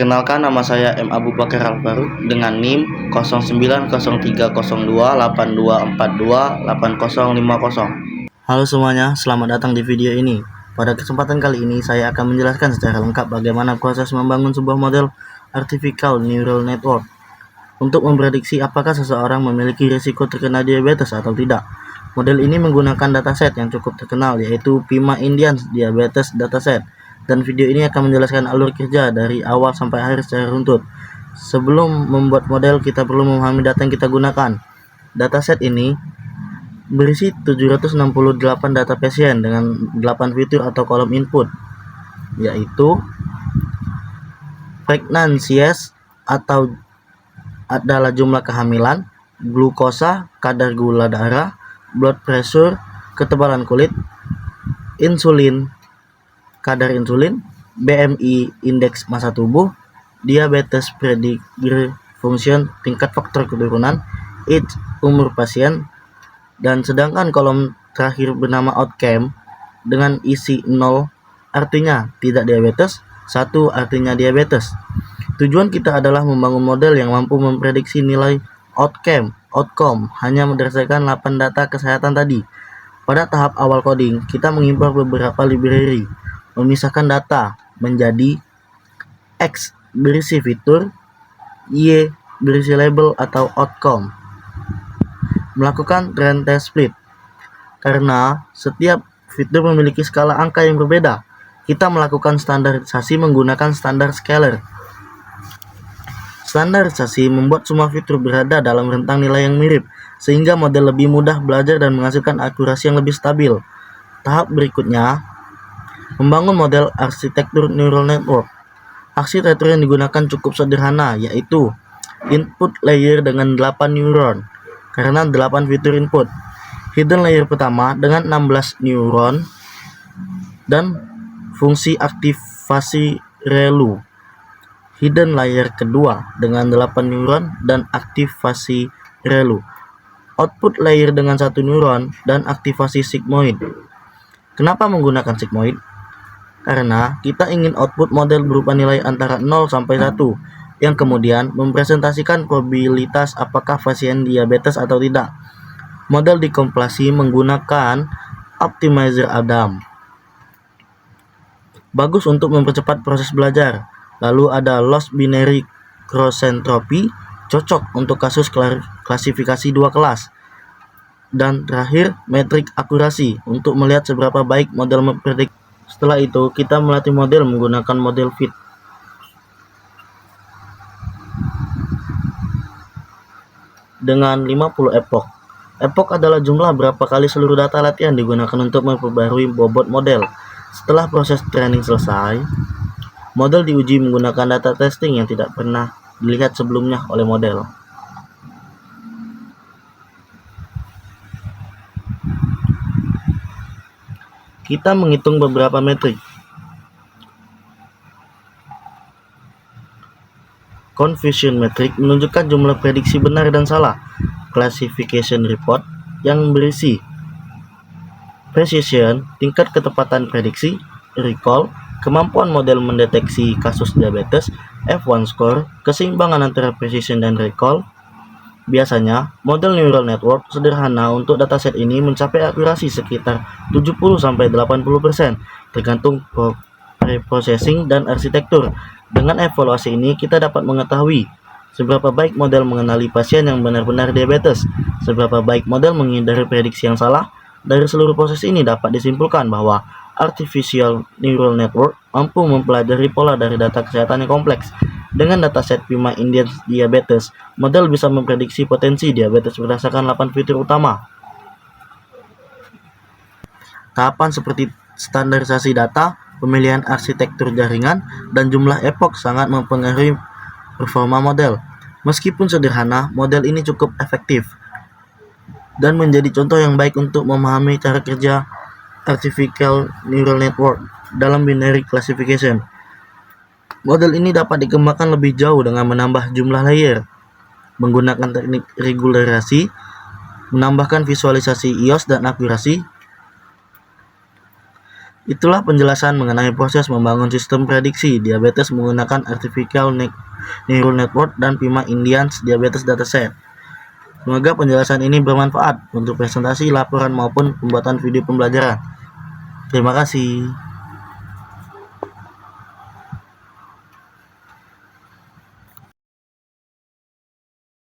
Perkenalkan, nama saya M. Abu Bakar Al-Faruq dengan NIM 09030282428050. Halo semuanya, selamat datang di video ini. Pada kesempatan kali ini saya akan menjelaskan secara lengkap bagaimana proses membangun sebuah model artificial neural network untuk memprediksi apakah seseorang memiliki risiko terkena diabetes atau tidak. Model ini menggunakan dataset yang cukup terkenal, yaitu Pima Indian Diabetes Dataset. Dan video ini akan menjelaskan alur kerja dari awal sampai akhir secara runtut. Sebelum membuat model, kita perlu memahami data yang kita gunakan. Dataset ini berisi 768 data pasien dengan 8 fitur atau kolom input, yaitu pregnancies atau adalah jumlah kehamilan, glukosa, kadar gula darah, blood pressure, ketebalan kulit, insulin, kadar insulin, BMI, indeks massa tubuh, diabetes predictor function, tingkat faktor keturunan, age, umur pasien, dan sedangkan kolom terakhir bernama outcome dengan isi 0 artinya tidak diabetes, 1 artinya diabetes. Tujuan kita adalah membangun model yang mampu memprediksi nilai outcome hanya berdasarkan 8 data kesehatan tadi. Pada tahap awal coding, kita mengimpor beberapa library, memisahkan data menjadi X berisi fitur, Y berisi label atau outcome. Melakukan trend test split. Karena setiap fitur memiliki skala angka yang berbeda, kita melakukan standarisasi menggunakan standar scalar. Standarisasi membuat semua fitur berada dalam rentang nilai yang mirip, sehingga model lebih mudah belajar dan menghasilkan akurasi yang lebih stabil. Tahap berikutnya, membangun model arsitektur neural network. Arsitektur yang digunakan cukup sederhana, yaitu input layer dengan 8 neuron, karena 8 fitur input. Hidden layer pertama dengan 16 neuron, dan fungsi aktivasi ReLU. Hidden layer kedua dengan 8 neuron dan aktivasi ReLU. Output layer dengan 1 neuron dan aktivasi sigmoid. Kenapa menggunakan sigmoid? Karena kita ingin output model berupa nilai antara 0 sampai 1 yang kemudian mempresentasikan probabilitas apakah pasien diabetes atau tidak. Model dikompilasi menggunakan optimizer Adam. Bagus untuk mempercepat proses belajar. Lalu ada loss binary cross entropy, cocok untuk kasus klasifikasi 2 kelas. Dan terakhir, metrik akurasi untuk melihat seberapa baik model memprediksi. Setelah itu, kita melatih model menggunakan model fit. Dengan 50 epoch. Epoch adalah jumlah berapa kali seluruh data latihan digunakan untuk memperbarui bobot model. Setelah proses training selesai, model diuji menggunakan data testing yang tidak pernah dilihat sebelumnya oleh model. Kita menghitung beberapa metrik. Confusion metric menunjukkan jumlah prediksi benar dan salah. Classification report yang berisi precision, tingkat ketepatan prediksi, recall, kemampuan model mendeteksi kasus diabetes, F1 score, keseimbangan antara precision dan recall. Biasanya, model neural network sederhana untuk dataset ini mencapai akurasi sekitar 70-80%, tergantung preprocessing dan arsitektur. Dengan evaluasi ini, kita dapat mengetahui seberapa baik model mengenali pasien yang benar-benar diabetes, seberapa baik model menghindari prediksi yang salah. Dari seluruh proses ini dapat disimpulkan bahwa artificial neural network mampu mempelajari pola dari data kesehatan yang kompleks. Dengan dataset Pima Indian Diabetes, model bisa memprediksi potensi diabetes berdasarkan 8 fitur utama. Tahapan seperti standarisasi data, pemilihan arsitektur jaringan, dan jumlah epoch sangat mempengaruhi performa model. Meskipun sederhana, model ini cukup efektif dan menjadi contoh yang baik untuk memahami cara kerja artificial neural network dalam binary classification. Model ini dapat dikembangkan lebih jauh dengan menambah jumlah layer, menggunakan teknik regularasi, menambahkan visualisasi EOS dan akurasi, Itulah penjelasan mengenai proses membangun sistem prediksi diabetes menggunakan Artificial Neural Network dan Pima Indians Diabetes Dataset. Semoga penjelasan ini bermanfaat untuk presentasi, laporan maupun pembuatan video pembelajaran. Terima kasih.